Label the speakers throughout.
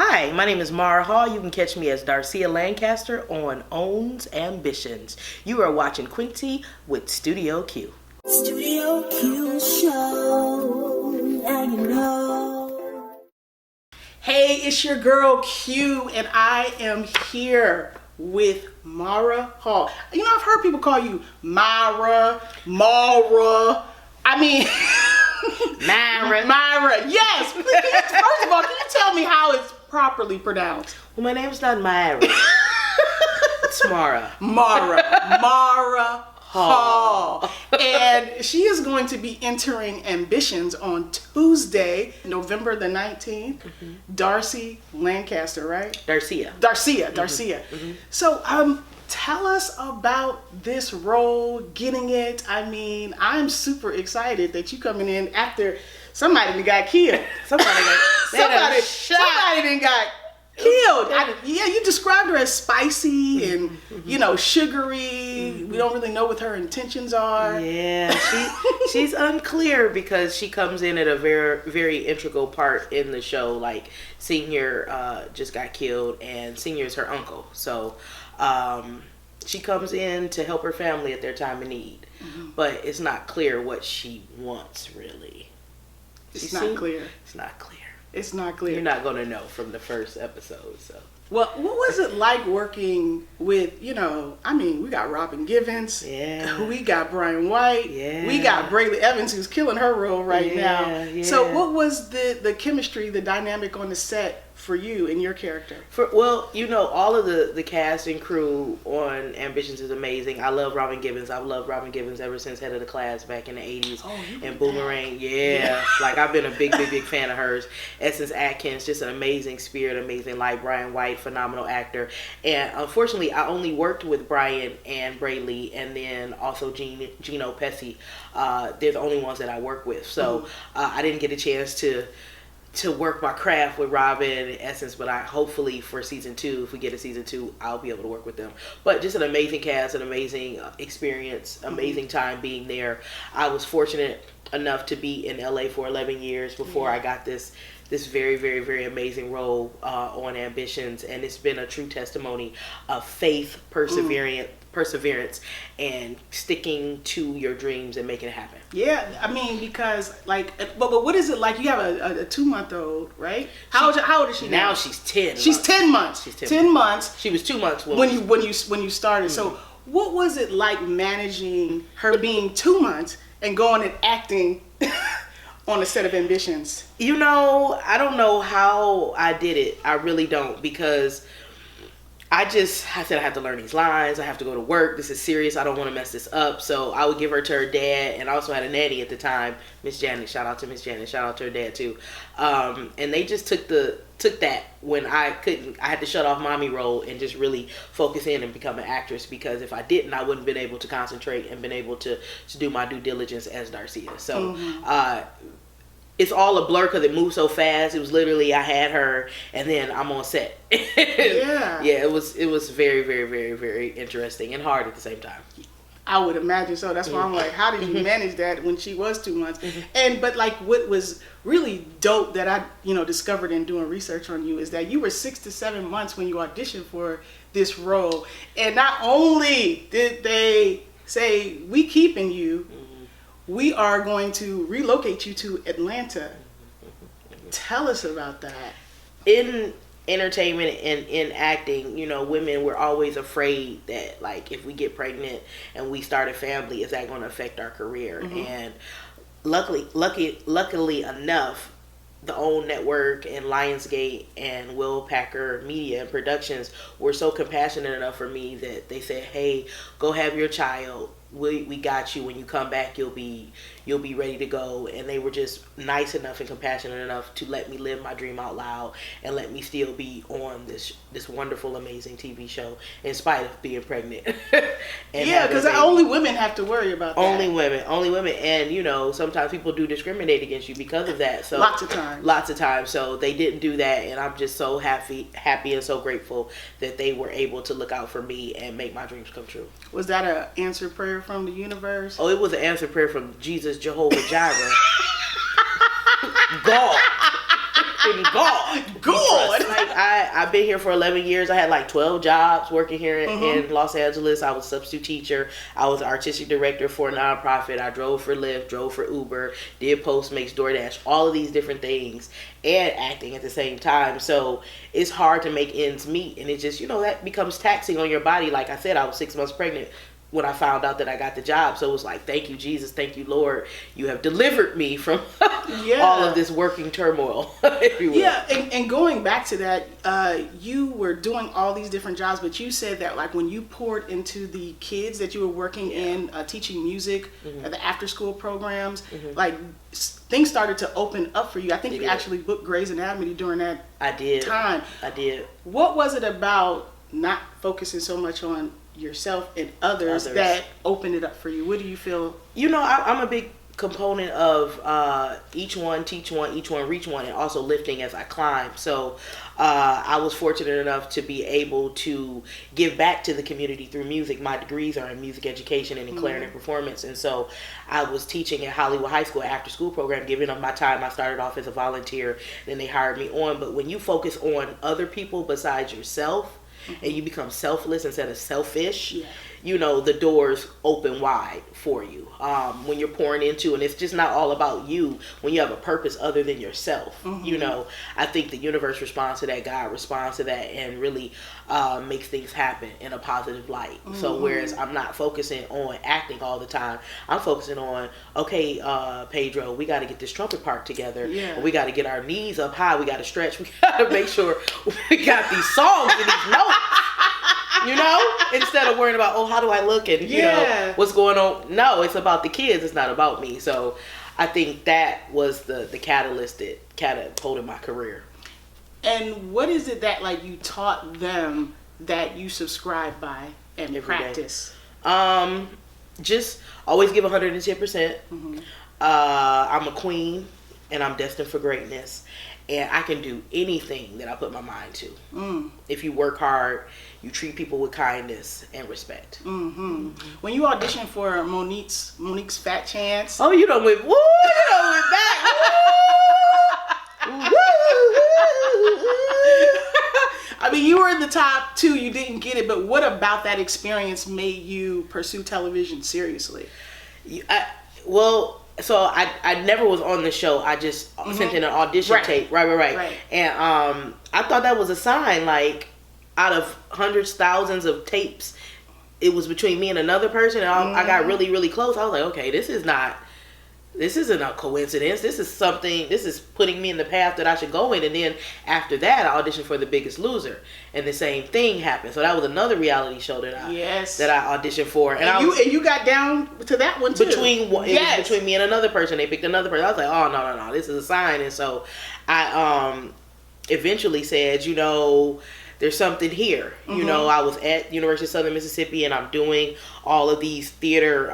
Speaker 1: Hi, my name is Mara Hall. You can catch me as Darcia Lancaster on Owns Ambitions. You are watching Quencie with Studio Q.
Speaker 2: Studio Q Show, now you know.
Speaker 3: Hey, it's your girl Q, and I am here with Mara Hall. You know, I've heard people call you Mara. I mean, Myra. Yes. First of all, can you tell me how it's properly pronounced?
Speaker 1: Well, my name's not Myra. It's Mara.
Speaker 3: Mara Hall. And she is going to be entering Ambitions on Tuesday, November the 19th. Mm-hmm. Darcy Lancaster, right?
Speaker 1: Darcia.
Speaker 3: Mm-hmm. So, tell us about this role, getting it. I mean, I'm super excited that you coming in after somebody that got killed. Somebody done got killed. You described her as spicy and, sugary. We don't really know what her intentions are.
Speaker 1: Yeah, she's unclear because she comes in at a very, very integral part in the show. Like, Senior just got killed, and Senior is her uncle. So, she comes in to help her family at their time of need. Mm-hmm. But it's not clear what she wants, really.
Speaker 3: It's not clear.
Speaker 1: You're not going to know from the first episode, so.
Speaker 3: Well, what was it like working with, we got Robin Givens.
Speaker 1: Yeah.
Speaker 3: We got Brian White.
Speaker 1: Yeah.
Speaker 3: We got Brayley Evans, who's killing her role right now.
Speaker 1: Yeah.
Speaker 3: So what was the chemistry, the dynamic on the set for you and your character?
Speaker 1: All of the cast and crew on Ambitions is amazing. I love Robin Givens. I've loved Robin Givens ever since Head of the Class back in the 80s. And Boomerang. Yeah. Like, I've been a big fan of hers. Essence Atkins, just an amazing spirit, amazing light. Brian White, phenomenal actor. And unfortunately, I only worked with Brian and Brayley, and then also Gino Pesci. They're the only ones that I work with. So I didn't get a chance to work my craft with Robin and Essence, but hopefully for season 2, if we get a season 2, I'll be able to work with them. But just an amazing cast, an amazing experience, amazing time being there. I was fortunate enough to be in LA for 11 years before I got this very, very, very amazing role on Ambitions, and it's been a true testimony of faith, perseverance, and sticking to your dreams and making it happen.
Speaker 3: Yeah, I mean, because but what is it like? You have a 2-month-old, right? How old is she now?
Speaker 1: Now she's 10.
Speaker 3: She's 10 months.
Speaker 1: She's
Speaker 3: 10 months.
Speaker 1: She was 2 months
Speaker 3: when you started. Mm-hmm. So what was it like managing her being 2 months and going and acting on the set of Ambitions?
Speaker 1: I don't know how I did it. I really don't, because I said I have to learn these lines. I have to go to work. This is serious. I don't want to mess this up. So I would give her to her dad, and I also had a nanny at the time, Miss Janet. Shout out to Miss Janet. Shout out to her dad too. And they just took that when I couldn't. I had to shut off mommy role and just really focus in and become an actress, because if I didn't, I wouldn't been able to concentrate and been able to do my due diligence as Darcia. So it's all a blur because it moved so fast. It was literally, I had her and then I'm on set.
Speaker 3: Yeah.
Speaker 1: Yeah, it was very, very, very, very interesting and hard at the same time.
Speaker 3: I would imagine so. That's why I'm like, how did you manage that when she was 2 months? But what was really dope that I, discovered in doing research on you is that you were 6 to 7 months when you auditioned for this role. And not only did they say, we keeping you, we are going to relocate you to Atlanta. Tell us about that.
Speaker 1: In entertainment and in acting, women were always afraid that, like, if we get pregnant and we start a family, is that going to affect our career? And luckily enough, the OWN Network and Lionsgate and Will Packer Media and Productions were so compassionate enough for me that they said, hey, go have your child. We got you. When you come back, you'll be ready to go. And they were just nice enough and compassionate enough to let me live my dream out loud and let me still be on this wonderful, amazing TV show in spite of being pregnant.
Speaker 3: Yeah, because only women have to worry about that. Only
Speaker 1: women. And sometimes people do discriminate against you because of that. So
Speaker 3: lots of times.
Speaker 1: So they didn't do that, and I'm just so happy and so grateful that they were able to look out for me and make my dreams come true.
Speaker 3: Was that an answered prayer from the universe?
Speaker 1: Oh, it was an answered prayer from Jesus, Jehovah Jireh. God. In God.
Speaker 3: Like,
Speaker 1: I've been here for 11 years. I had like 12 jobs working here in Los Angeles. I was a substitute teacher. I was artistic director for a nonprofit. I drove for Lyft, drove for Uber, did Postmates, DoorDash, all of these different things, and acting at the same time. So it's hard to make ends meet, and it just, that becomes taxing on your body. Like I said, I was 6 months pregnant when I found out that I got the job. So it was like, thank you, Jesus. Thank you, Lord. You have delivered me from all of this working turmoil, if you will.
Speaker 3: Yeah, and going back to that, you were doing all these different jobs, but you said that like when you poured into the kids that you were working in, teaching music, at the after school programs, like things started to open up for you. I think you actually booked Grey's Anatomy during that time.
Speaker 1: I did.
Speaker 3: What was it about not focusing so much on yourself and others that opened it up for you? What do you feel?
Speaker 1: I'm a big component of each one teach one, each one reach one, and also lifting as I climb. So I was fortunate enough to be able to give back to the community through music. My degrees are in music education and in clarinet performance, and so I was teaching at Hollywood High School after school program, giving up my time. I started off as a volunteer, then they hired me on. But when you focus on other people besides yourself, and you become selfless instead of selfish, the doors open wide for you. When you're pouring into, and it's just not all about you, when you have a purpose other than yourself, I think the universe responds to that, God responds to that, and really makes things happen in a positive light. So whereas I'm not focusing on acting all the time, I'm focusing on, okay, Pedro, we got to get this trumpet part together. We got to get our knees up high. We got to stretch. We got to make sure we got these songs and these notes. Instead of worrying about, how do I look and, what's going on. No, it's about the kids. It's not about me. So I think that was the catalyst that catapulted my career.
Speaker 3: And what is it that you taught them that you subscribe by and every practice?
Speaker 1: Just always give 110%. I'm a queen and I'm destined for greatness. And I can do anything that I put my mind to. If you work hard, you treat people with kindness and respect.
Speaker 3: When you auditioned for Monique's Fat Chance.
Speaker 1: Oh, you done went, woo! You done went back. Woo!
Speaker 3: I mean, you were in the top 2. You didn't get it. But what about that experience made you pursue television seriously?
Speaker 1: So I never was on the show. I just sent in an audition tape. Right. And I thought that was a sign. Like, out of hundreds, thousands of tapes, it was between me and another person. And I got really, really close. I was like, okay, this isn't a coincidence. This is putting me in the path that I should go in. And then after that, I auditioned for The Biggest Loser, and the same thing happened. So that was another reality show that I auditioned for. And
Speaker 3: you got down to that one too.
Speaker 1: Between me and another person, they picked another person. I was like, oh no, this is a sign. And so I eventually said, there's something here. I was at University of Southern Mississippi, and I'm doing all of these theater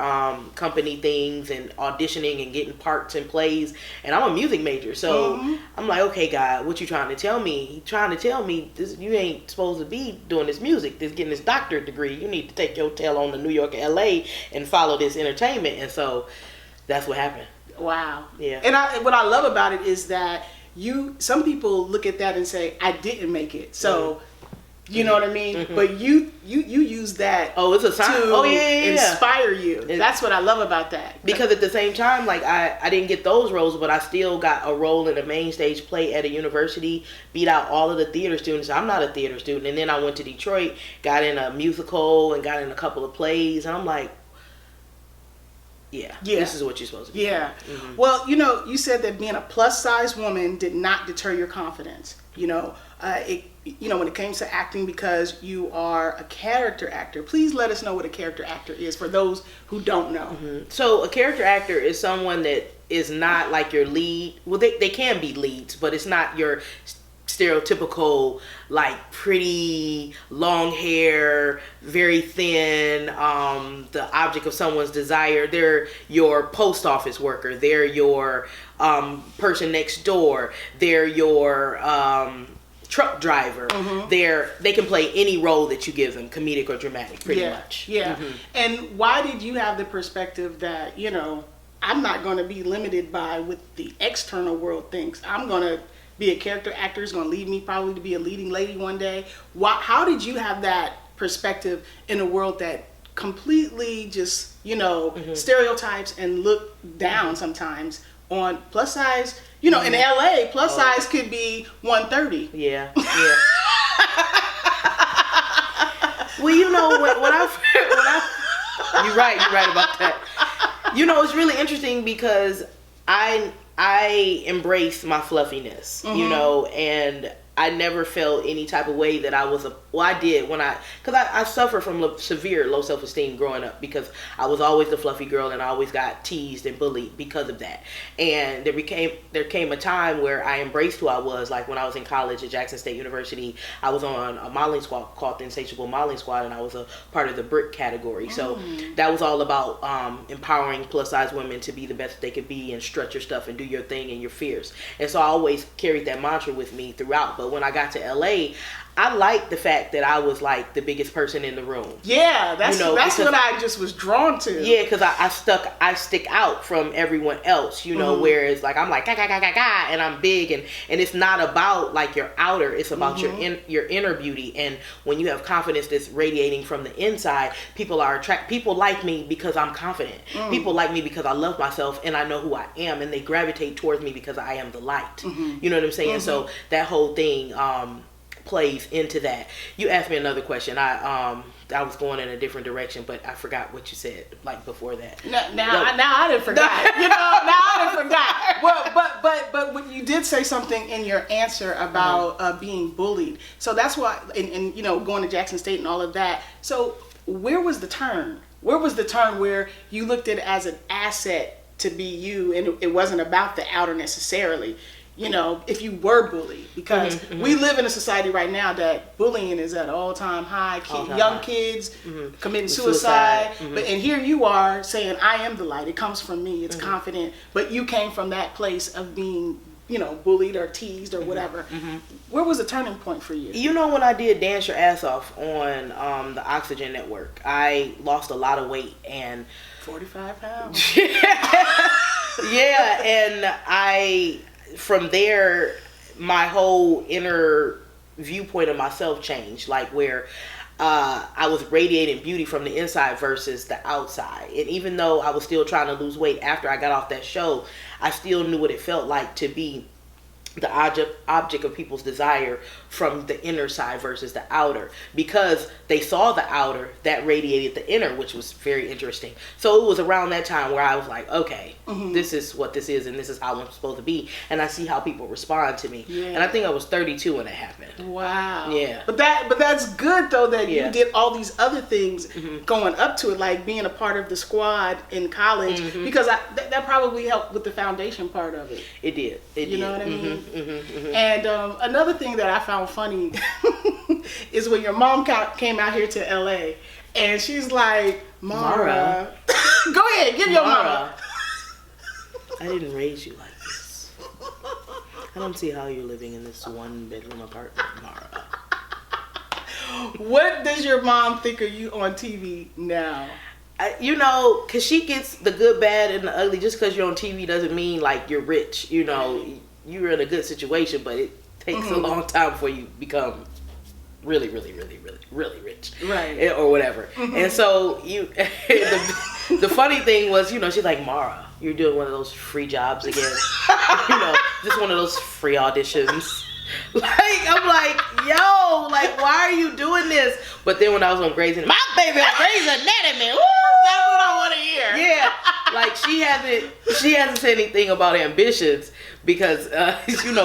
Speaker 1: company things and auditioning and getting parts in plays, and I'm a music major. So I'm like, okay, God, what you trying to tell me? He trying to tell me this, you ain't supposed to be doing this music, getting this doctorate degree. You need to take your tail on to New York and LA and follow this entertainment. And so that's what happened.
Speaker 3: Wow.
Speaker 1: Yeah.
Speaker 3: And what I love about it is that some people look at that and say, I didn't make it. So you know what I mean? But you use that
Speaker 1: it's a sign.
Speaker 3: To inspire you. That's what I love about that.
Speaker 1: Because at the same time, like I didn't get those roles, but I still got a role in a main stage play at a university, beat out all of the theater students. I'm not a theater student. And then I went to Detroit, got in a musical and got in a couple of plays, and I'm like, this is what you're supposed to be doing.
Speaker 3: Well, you said that being a plus size woman did not deter your confidence. When it comes to acting, because you are a character actor. Please let us know what a character actor is for those who don't know.
Speaker 1: So a character actor is someone that is not like your lead. Well, they can be leads, but it's not your stereotypical, like, pretty, long hair, very thin, the object of someone's desire. They're your post office worker. They're your person next door. They're your truck driver. They can play any role that you give them, comedic or dramatic, pretty much. And
Speaker 3: why did you have the perspective that, I'm not going to be limited by what the external world thinks. I'm going to be a character actor. It's going to lead me probably to be a leading lady one day. How did you have that perspective in a world that completely just, stereotypes and look down sometimes on plus size? In LA, plus size could be 130.
Speaker 1: Yeah. Well, when I you're right about that. It's really interesting because I embrace my fluffiness, and I never felt any type of way that I was I did because I suffered from severe low self-esteem growing up because I was always the fluffy girl and I always got teased and bullied because of that. And there came a time where I embraced who I was. Like when I was in college at Jackson State University, I was on a modeling squad called the Insatiable Modeling Squad, and I was a part of the brick category. So that was all about empowering plus size women to be the best they could be and strut your stuff and do your thing and you're fierce. And so I always carried that mantra with me throughout. But when I got to LA, I liked the fact that I was like the biggest person in the room. Yeah,
Speaker 3: that's what I just was drawn to.
Speaker 1: Yeah, because I stick out from everyone else, whereas like I'm like and I'm big and it's not about like your outer, it's about your inner beauty. And when you have confidence that's radiating from the inside, people like me because I'm confident. People like me because I love myself and I know who I am, and they gravitate towards me because I am the light. You know what I'm saying? So that whole thing plays into that. You asked me another question. I was going in a different direction, but I forgot what you said like before that.
Speaker 3: Now I didn't forget. Now I didn't forget. Well, but when you did say something in your answer about being bullied. So that's why, and going to Jackson State and all of that. So where was the turn? Where was the turn where you looked at it as an asset to be you, and it wasn't about the outer necessarily? If you were bullied, because we live in a society right now that bullying is at all-time high. Young kids committing suicide. And here you are saying, I am the light. It comes from me. It's confident. But you came from that place of being, bullied or teased or whatever. Where was the turning point for you?
Speaker 1: When I did Dance Your Ass Off on the Oxygen Network, I lost a lot of weight and
Speaker 3: 45 pounds.
Speaker 1: Yeah, and from there, my whole inner viewpoint of myself changed, like where I was radiating beauty from the inside versus the outside. And even though I was still trying to lose weight after I got off that show, I still knew what it felt like to be the object of people's desire from the inner side versus the outer, because they saw the outer that radiated the inner, which was very interesting. So it was around that time where I was like, okay, this is what this is and this is how I'm supposed to be, and I see how people respond to me. And I think I was 32 when it happened.
Speaker 3: Wow.
Speaker 1: Yeah.
Speaker 3: But that's good though that you did all these other things going up to it, like being a part of the squad in college, because that probably helped with the foundation part of it.
Speaker 1: It did.
Speaker 3: You know what I mean? And another thing that I found funny is when your mom came out here to LA, and she's like, Mara. Go ahead, give your mama.
Speaker 1: I didn't raise you like this. I don't see how you're living in this one-bedroom apartment, Mara.
Speaker 3: What does your mom think of you on TV now?
Speaker 1: Because she gets the good, bad, and the ugly. Just because you're on TV doesn't mean like you're rich. You're in a good situation, but it takes a long time before you become really, really, really, really, really rich,
Speaker 3: right?
Speaker 1: Or whatever. And so the funny thing was, she's like, Mara, you're doing one of those free jobs again, just one of those free auditions. Like, I'm like, yo, like, why are you doing this? But then when I was on Grey's Anatomy, my baby on Grey's Anatomy, woo,
Speaker 3: that's what I want to hear.
Speaker 1: Yeah, like she hasn't said anything about ambitions because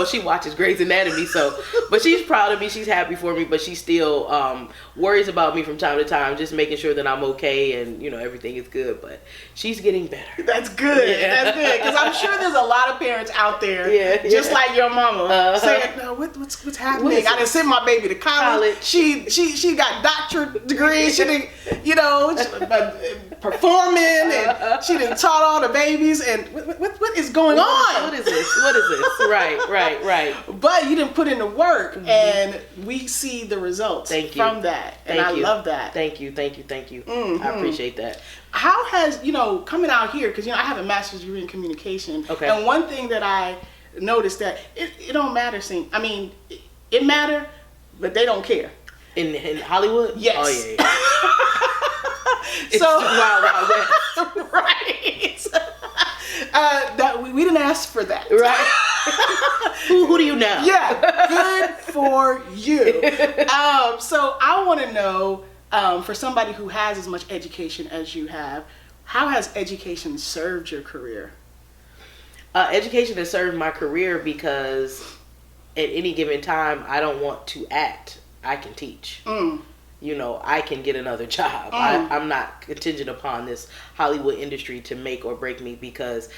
Speaker 1: she watches Grey's Anatomy. So, but she's proud of me. She's happy for me, but she still worries about me from time to time, just making sure that I'm okay and everything is good. But she's getting better.
Speaker 3: That's good. Yeah. That's good, because I'm sure there's a lot of parents out there, just like your mama, saying, "No, what's happening? I didn't send my baby to college. She got doctorate degrees. She didn't, performing, and she didn't taught all the babies. And what is going on?
Speaker 1: What is this? What is this? Right.
Speaker 3: But you didn't put in the work, and we see the results from that. And I love that.
Speaker 1: Thank you. I appreciate that.
Speaker 3: How has, coming out here, because, I have a master's degree in communication.
Speaker 1: Okay.
Speaker 3: And one thing that I noticed that it don't matter. It matter, but they don't care.
Speaker 1: In Hollywood?
Speaker 3: Yes.
Speaker 1: Oh, yeah. It's wild, wild west.
Speaker 3: Right. That we didn't ask for that.
Speaker 1: Right. Who do you know?
Speaker 3: Yeah. Good for you. So I want to know, for somebody who has as much education as you have, how has education served your career?
Speaker 1: Education has served my career because at any given time, I don't want to act. I can teach. You know, I can get another job. I'm not contingent upon this Hollywood industry to make or break me because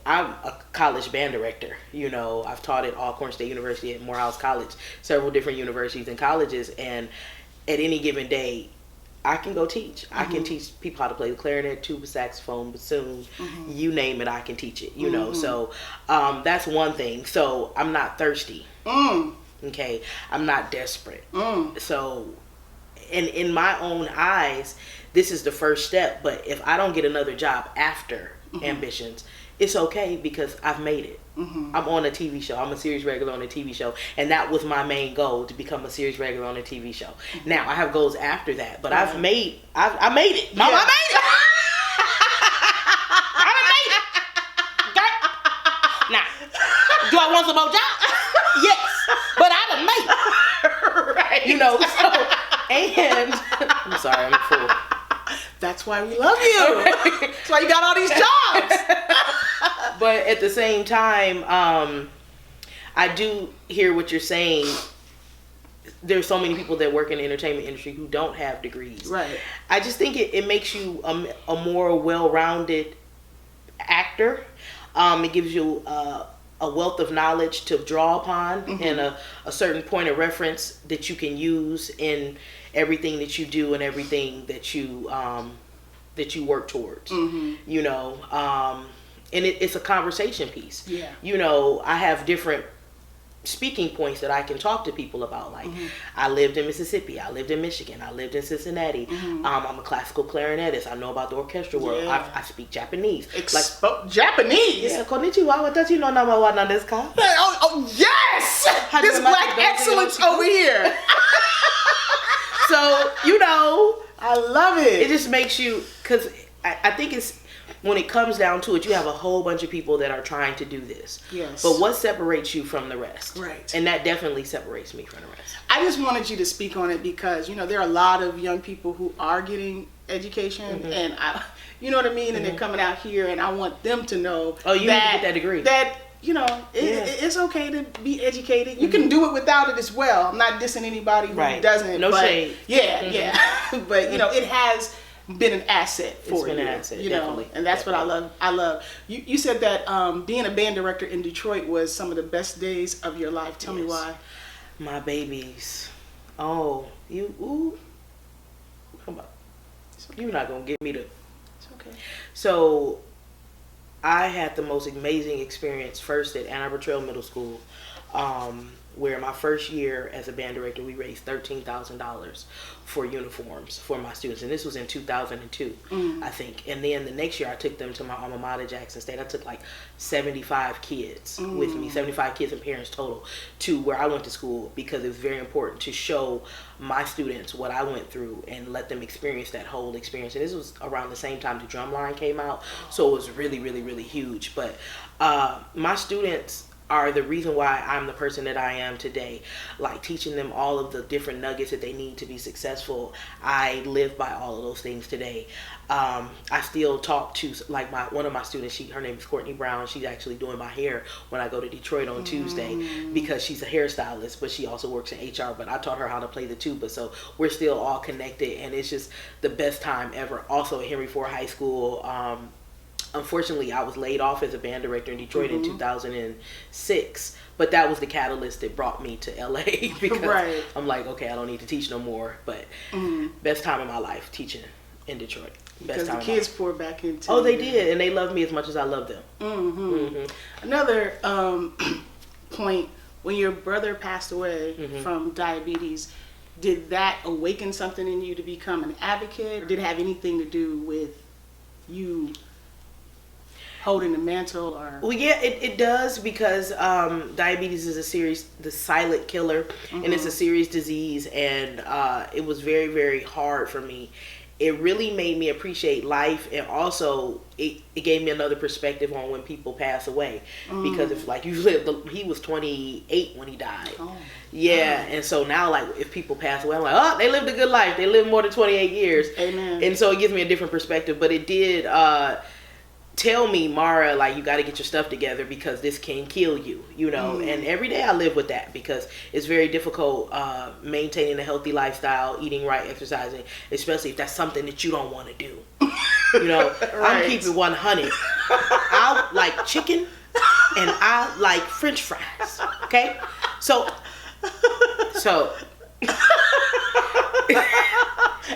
Speaker 1: I'm a college band director. You know, I've taught at Alcorn State University, at Morehouse College, several different universities and colleges, and at any given day, I can go teach. I can teach people how to play the clarinet, tuba, saxophone, bassoon, you name it, I can teach it, you know. So that's one thing. So I'm not thirsty. Okay? I'm not desperate. So in my own eyes, this is the first step. But if I don't get another job after Ambitions, it's okay because I've made it. I'm on a TV show. I'm a series regular on a TV show. And that was my main goal, to become a series regular on a TV show. Now, I have goals after that. But I made it. I made it. Mama, I made it. I made it. Okay? Now, do I want some more jobs? Yes. But I done made it. Right. You know, so, and I'm sorry, I'm a fool.
Speaker 3: That's why we love you. That's why you got all these jobs.
Speaker 1: But at the same time, I do hear what you're saying. There's so many people that work in the entertainment industry who don't have degrees.
Speaker 3: Right.
Speaker 1: I just think it makes you a more well-rounded actor. It gives you a wealth of knowledge to draw upon and a certain point of reference that you can use in everything that you do and everything that you work towards. You know, and it's a conversation piece. Yeah. You know, I have different speaking points that I can talk to people about. Like, I lived in Mississippi, I lived in Michigan, I lived in Cincinnati. I'm a classical clarinetist. I know about the orchestral world.
Speaker 3: Yeah.
Speaker 1: I speak Japanese.
Speaker 3: Japanese?
Speaker 1: Yeah. Konnichiwa, watashi no nama wa nan desu ka?
Speaker 3: Oh, yes! This black excellence over here.
Speaker 1: So, you know,
Speaker 3: I love it.
Speaker 1: It just makes you, because I think it's, when it comes down to it, you have a whole bunch of people that are trying to do this.
Speaker 3: Yes.
Speaker 1: But what separates you from the rest?
Speaker 3: Right.
Speaker 1: And that definitely separates me from the rest.
Speaker 3: I just wanted you to speak on it because, you know, there are a lot of young people who are getting education and you know what I mean? And they're coming out here and I want them to know
Speaker 1: need to get that degree.
Speaker 3: That, you know, it's okay to be educated. You can do it without it as well. I'm not dissing anybody who doesn't.
Speaker 1: No shade.
Speaker 3: Yeah. But, you know, it has been an asset for you.
Speaker 1: It's been an asset,
Speaker 3: you know,
Speaker 1: definitely.
Speaker 3: and that's what I love. You said that being a band director in Detroit was some of the best days of your life. Tell me why.
Speaker 1: My babies. Oh, come on. You're not going to get me to.
Speaker 3: It's okay.
Speaker 1: So, I had the most amazing experience first at Ann Arbor Trail Middle School, where my first year as a band director, we raised $13,000 for uniforms for my students. And this was in 2002, I think. And then the next year, I took them to my alma mater, Jackson State. I took like 75 kids with me, 75 kids and parents total, to where I went to school, because it was very important to show my students what I went through and let them experience that whole experience. And this was around the same time the Drumline came out, so it was really, really, really huge. But my students are the reason why I'm the person that I am today. Like, teaching them all of the different nuggets that they need to be successful. I live by all of those things today. I still talk to, like, one of my students, her name is Courtney Brown. She's actually doing my hair when I go to Detroit on Tuesday, because she's a hairstylist, but she also works in HR. But I taught her how to play the tuba, so we're still all connected, and it's just the best time ever. Also at Henry Ford High School, unfortunately, I was laid off as a band director in Detroit in 2006, but that was the catalyst that brought me to LA, because I'm like, okay, I don't need to teach no more. But best time of my life teaching in Detroit.
Speaker 3: Because the kids poured back into
Speaker 1: you. Oh, they did, and they loved me as much as I loved them.
Speaker 3: Another point, when your brother passed away from diabetes, did that awaken something in you to become an advocate? Or did it have anything to do with you holding the mantle? Or
Speaker 1: Well, yeah, it does, because diabetes is the silent killer, and it's a serious disease, and it was very, very hard for me. It really made me appreciate life, and also it gave me another perspective on when people pass away. Because if, like, you lived, he was 28 when he died. Yeah, and so now, like, if people pass away, I'm like, oh, they lived a good life. They lived more than 28 years.
Speaker 3: Amen.
Speaker 1: And so it gives me a different perspective. But it did tell me, Mara, like, you got to get your stuff together, because this can kill you, you know. And every day I live with that, because it's very difficult maintaining a healthy lifestyle, eating right, exercising, especially if that's something that you don't want to do. You know, I'm keeping 100. I like chicken and I like French fries. Okay, so.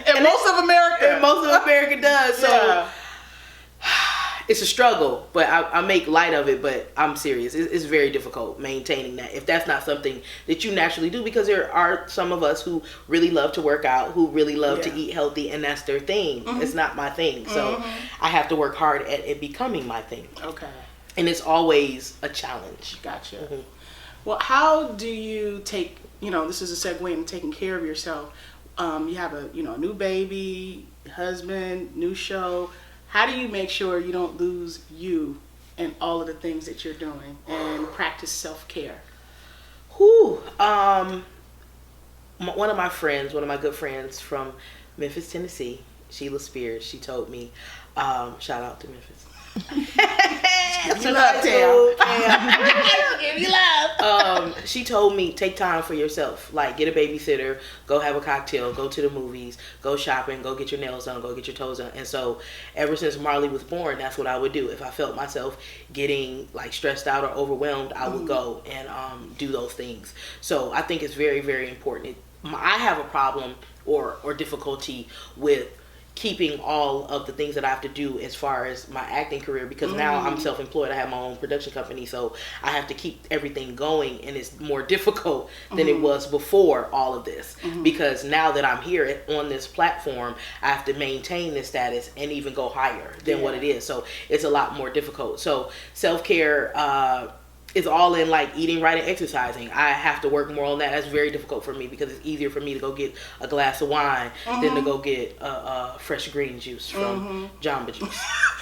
Speaker 3: and most of America
Speaker 1: does. So.
Speaker 3: Yeah.
Speaker 1: It's a struggle, but I make light of it, but I'm serious. It's very difficult maintaining that if that's not something that you naturally do, because there are some of us who really love to work out, who really love to eat healthy, and that's their thing. It's not my thing. So I have to work hard at it becoming my thing. Okay. And it's always a challenge.
Speaker 3: Gotcha. Well, how do you take, this is a segue into taking care of yourself. You have a new baby, husband, new show. How do you make sure you don't lose you and all of the things that you're doing, and practice self-care?
Speaker 1: One of my good friends from Memphis, Tennessee, Sheila Spears, she told me, shout out to Memphis.
Speaker 3: Give you love, Tam.
Speaker 1: Give you love. She told me, take time for yourself. Like, get a babysitter, go have a cocktail, go to the movies, go shopping, go get your nails done, go get your toes done. And so ever since Marley was born, that's what I would do. If I felt myself getting like stressed out or overwhelmed, I would go and do those things. So I think it's very, very important. I have a problem or difficulty with keeping all of the things that I have to do as far as my acting career, because now I'm self-employed. I have my own production company, so I have to keep everything going, and it's more difficult than it was before all of this, because now that I'm here on this platform, I have to maintain this status and even go higher than what it is. So it's a lot more difficult. So self-care is all in like eating right and exercising. I have to work more on that. That's very difficult for me, because it's easier for me to go get a glass of wine than to go get fresh green juice from Jamba Juice.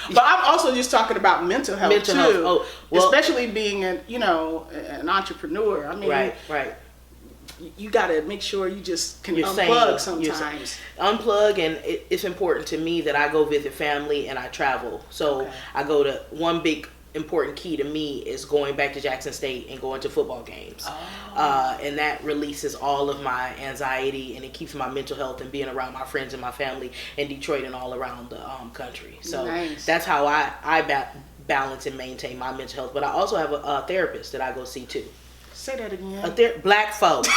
Speaker 3: But I'm also just talking about mental health too. Oh, well, especially being an entrepreneur. I mean,
Speaker 1: right.
Speaker 3: You got to make sure you just can unplug sometimes.
Speaker 1: Unplug, and it's important to me that I go visit family and I travel. So I go to one big important key to me is going back to Jackson State and going to football games. And that releases all of my anxiety, and it keeps my mental health and being around my friends and my family in Detroit and all around the country. So that's how I balance and maintain my mental health. But I also have a therapist that I go see too.
Speaker 3: Say that again.
Speaker 1: Black folks,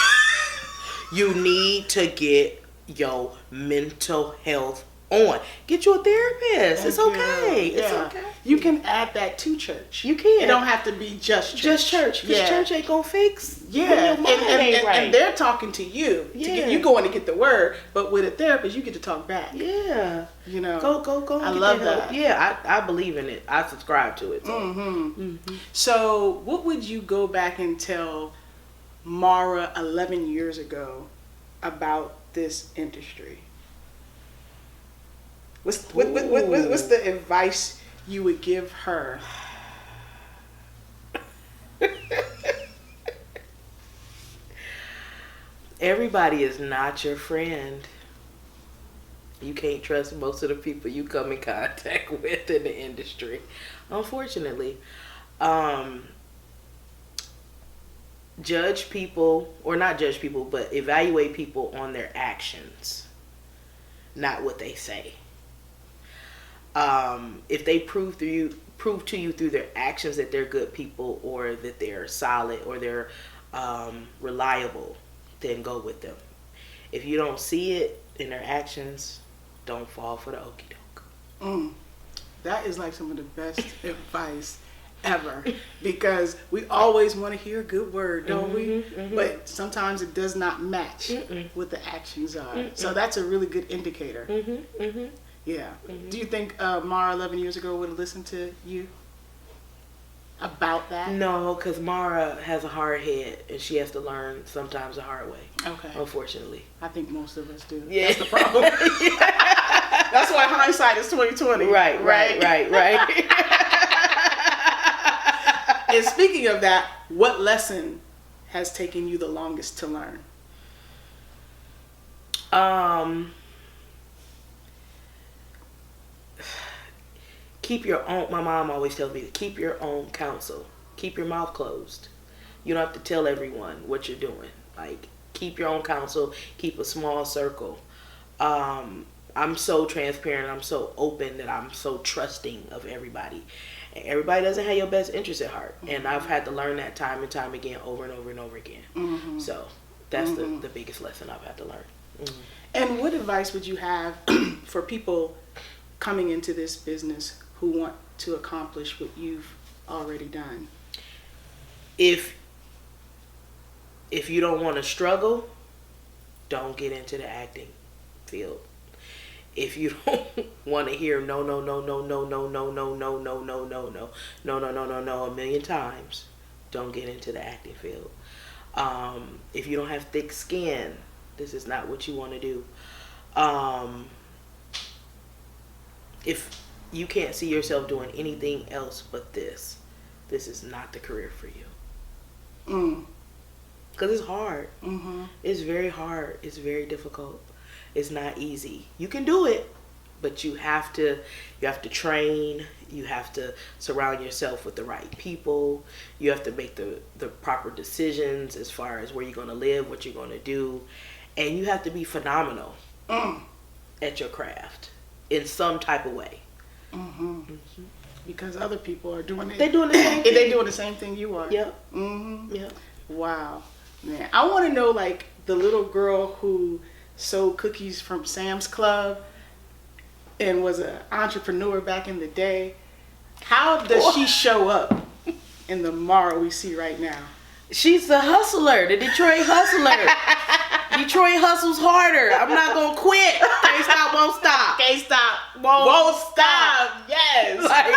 Speaker 1: you need to get your mental health on. Get you a therapist. It's okay. It's okay.
Speaker 3: You can add that to church.
Speaker 1: You can.
Speaker 3: It don't have to be just church.
Speaker 1: Just church. Because church ain't gonna fix.
Speaker 3: And they're talking to you. You going to get the word, but with a therapist, you get to talk back.
Speaker 1: Yeah. Go.
Speaker 3: I love that.
Speaker 1: Yeah, I believe in it. I subscribe to it. So.
Speaker 3: So, what would you go back and tell Mara 11 years ago about this industry? What's the advice you would give her?
Speaker 1: Everybody is not your friend. You can't trust most of the people you come in contact with in the industry, unfortunately. Judge people, or not judge people, but evaluate people on their actions, not what they say. If they prove to you through their actions that they're good people, or that they're solid, or they're reliable, then go with them. If you don't see it in their actions, don't fall for the okie doke.
Speaker 3: That is like some of the best advice ever, because we always want to hear a good word, don't we? But sometimes it does not match what the actions are. So that's a really good indicator. Yeah. Do you think Mara 11 years ago would have listened to you? about that?
Speaker 1: No, because Mara has a hard head and she has to learn sometimes the hard way.
Speaker 3: Okay.
Speaker 1: Unfortunately.
Speaker 3: I think most of us do.
Speaker 1: Yeah.
Speaker 3: That's the problem. That's why hindsight is 2020.
Speaker 1: Right.
Speaker 3: And speaking of that, what lesson has taken you the longest to learn?
Speaker 1: Keep your own. My mom always tells me to keep your own counsel. Keep your mouth closed. You don't have to tell everyone what you're doing. Like, keep your own counsel. Keep a small circle. I'm so transparent. I'm so open that I'm so trusting of everybody. And everybody doesn't have your best interest at heart. And I've had to learn that time and time again, over and over and over again. So that's the biggest lesson I've had to learn.
Speaker 3: And what advice would you have for people coming into this business who want to accomplish what you've already done?
Speaker 1: If you don't want to struggle, don't get into the acting field. If you don't want to hear no a million times, don't get into the acting field. If you don't have thick skin, this is not what you want to do. If you can't see yourself doing anything else but this is not the career for you. Because it's hard. It's very hard. It's very difficult. It's not easy. You can do it, but you have to train. You have to surround yourself with the right people. You have to make the proper decisions as far as where you're going to live, what you're going to do. And you have to be phenomenal at your craft in some type of way.
Speaker 3: Because other people are doing it.
Speaker 1: They're doing the same thing.
Speaker 3: They're doing the same thing you are.
Speaker 1: Yep.
Speaker 3: Yep. Wow. Man, I want to know, like, the little girl who sold cookies from Sam's Club and was an entrepreneur back in the day. How does she show up in the Mara we see right now?
Speaker 1: She's the hustler, the Detroit hustler. Detroit hustles harder. I'm not gonna quit. Can't stop, won't stop.
Speaker 3: Can't stop, won't stop. Yes.
Speaker 1: Like,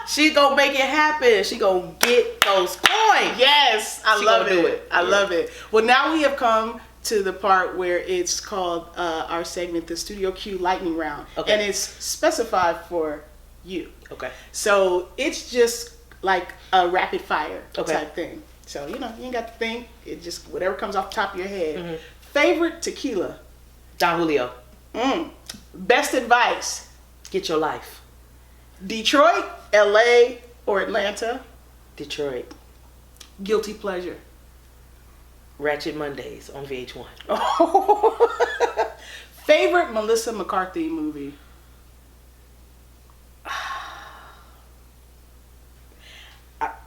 Speaker 1: she gonna make it happen. She gonna get those coins.
Speaker 3: Yes, I love
Speaker 1: do
Speaker 3: it. I love it. Well, now we have come to the part where it's called our segment, the Studio Q Lightning Round.
Speaker 1: Okay.
Speaker 3: And it's specified for you.
Speaker 1: Okay.
Speaker 3: So it's just like a rapid fire type thing. So, you ain't got to think. It just, whatever comes off the top of your head. Favorite tequila?
Speaker 1: Don Julio.
Speaker 3: Best advice?
Speaker 1: Get your life.
Speaker 3: Detroit, LA, or Atlanta?
Speaker 1: Detroit.
Speaker 3: Guilty pleasure?
Speaker 1: Ratchet Mondays on VH1.
Speaker 3: Favorite Melissa McCarthy movie?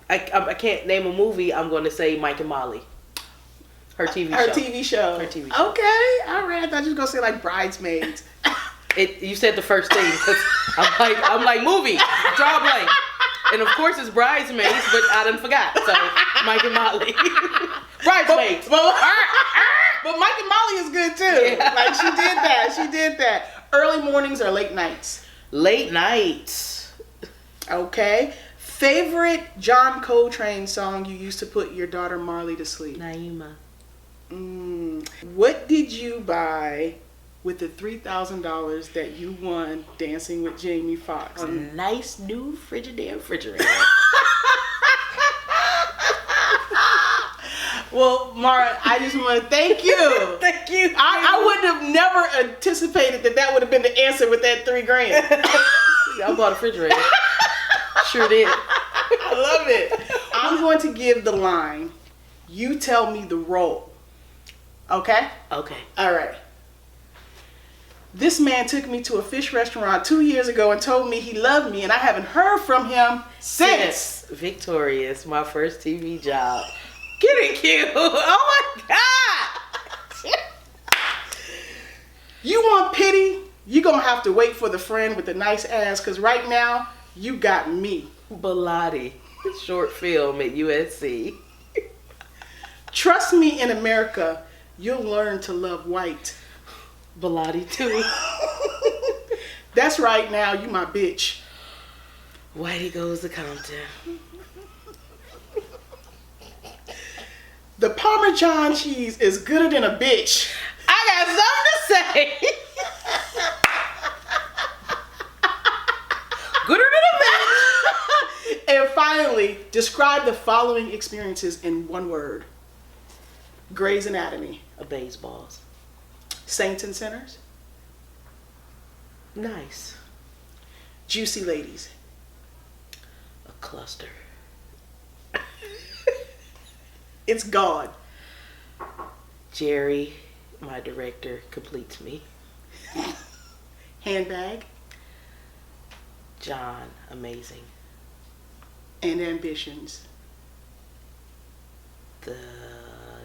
Speaker 1: I can't name a movie. I'm going to say Mike and Molly. Her TV show.
Speaker 3: Her TV show. Okay, all right. I thought you were going to say like Bridesmaids.
Speaker 1: You said the first thing. I'm like movie. Draw a blank. And of course it's Bridesmaids, but I done forgot. So Mike and Molly. Bridesmaids.
Speaker 3: But Mike and Molly is good too. Yeah. Like she did that. Early mornings or late nights?
Speaker 1: Late nights.
Speaker 3: Okay. Favorite John Coltrane song you used to put your daughter Marley to sleep?
Speaker 1: Naima.
Speaker 3: What did you buy with the $3,000 that you won dancing with Jamie Foxx?
Speaker 1: A nice new Frigidaire refrigerator.
Speaker 3: Well, Mara, I just want to thank you.
Speaker 1: Thank you.
Speaker 3: I wouldn't have never anticipated that would have been the answer with that $3,000.
Speaker 1: Yeah, I bought a refrigerator. Sure did.
Speaker 3: I love it. I'm going to give the line. You tell me the role. Okay?
Speaker 1: Okay.
Speaker 3: All right. This man took me to a fish restaurant 2 years ago and told me he loved me, and I haven't heard from him since.
Speaker 1: Victorious, my first TV job. Get it, Q. Oh my God.
Speaker 3: You want pity? You're going to have to wait for the friend with the nice ass, because right now, you got me.
Speaker 1: Bullied, short film at USC.
Speaker 3: Trust me, in America, you'll learn to love white.
Speaker 1: Bullied too.
Speaker 3: That's right, now you my bitch.
Speaker 1: Whitey goes to Compton.
Speaker 3: The Parmesan cheese is gooder than a bitch.
Speaker 1: I got something to say. Gooder than a bitch.
Speaker 3: And finally, describe the following experiences in one word. Grey's Anatomy.
Speaker 1: Baseballs.
Speaker 3: Saints and Sinners.
Speaker 1: Nice.
Speaker 3: Juicy Ladies.
Speaker 1: A cluster.
Speaker 3: It's gone.
Speaker 1: Jerry, my director, completes me.
Speaker 3: Handbag.
Speaker 1: John, amazing.
Speaker 3: And Ambitions.
Speaker 1: The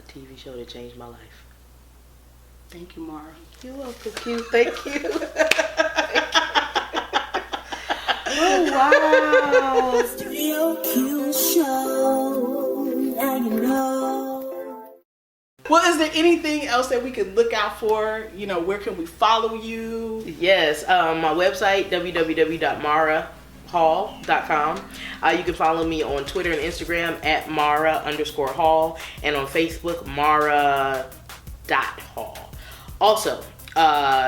Speaker 1: TV show that changed my life.
Speaker 3: Thank you, Mara.
Speaker 1: You're welcome, Q. Thank you. Oh, wow.
Speaker 2: Studio Q Show. Now you know.
Speaker 3: Well, is there anything else that we could look out for? You know, where can we follow you?
Speaker 1: Yes, my website, www.marahall.com. You can follow me on Twitter and Instagram at Mara_Hall, and on Facebook, Mara.Hall. Also,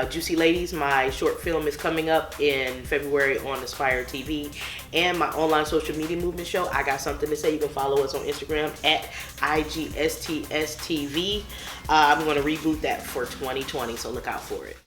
Speaker 1: Juicy Ladies, my short film is coming up in February on Aspire TV, and my online social media movement show, I Got Something to Say. You can follow us on Instagram at IGSTSTV. I'm going to reboot that for 2020, so look out for it.